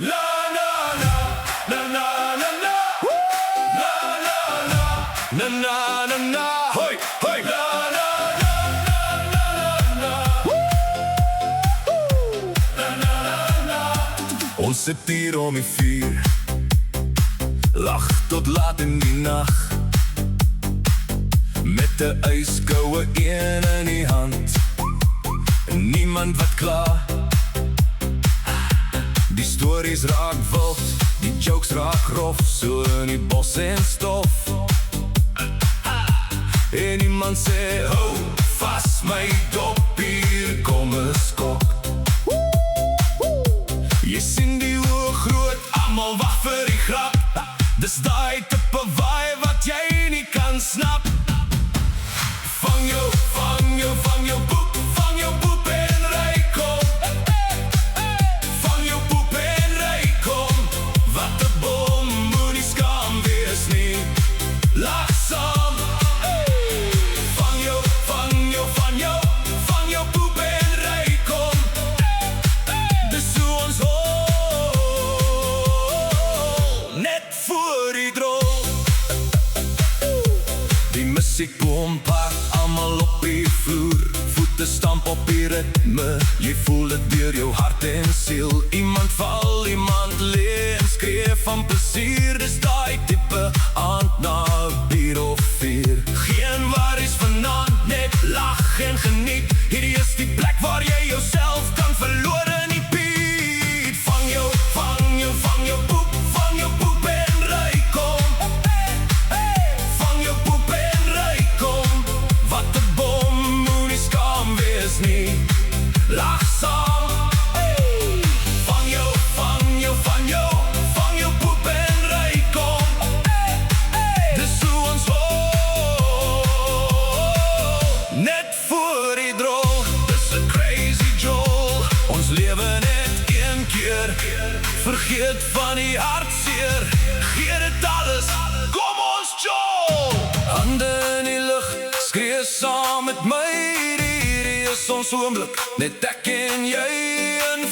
La la la, na na na na, la la la, na na na na, hoi hoi, la la la la la la, la la la. Ons sit hier om die vuur, lag tot laat in die nacht, met de ijskoue een in die hand. Niemand wat klaar. Die stories raak wild, die jokes raak grof, so in die bos en stof. En iemand sê, hou vast my dop, hier kom een skok. Jy sien die oog groot, allemaal wacht vir die grap. Dis daai tipe waai wat jy nie kan snap. Vang jou, vang jou, vang jou poep, vang jou poep en ry kom. Vang jou poep en ry kom. Wat 'n bom, moenie skaam wees nie. Lag saam. Vang jou, vang jou, vang jou, vang jou poep en ry kom. Dis hoe ons hol, net voor die droog. Die musiek pomp allemaal op die vloer, voete stamp op die ritme. Jy voel het deur jou hart en siel. Iemand val, iemand leen, skree van plesier. Dis daai type aand na 'n bier of vier. Geen worries vanaand, net lag en geniet. Hierdie is die plek waar jy jouself kan verloor in die beat. Vang jou, vang jou, vang jou poep, vang jou poep en ry kom. Vang jou poep en ry kom. Wat 'n bom, moenie skaam wees nie. Lag saam. Vang jou, vang jou, vang jou, vang jou poep en ry kom. Dis hoe ons hol, net voor die droog. Dis 'n crazy Joel, ons lewe net een keer. Vergeet van die hartseer, gee dit alles, kom ons Joel. Hande in die lug, skree saam met my. Hierdie is ons oomblik, net ek en jy in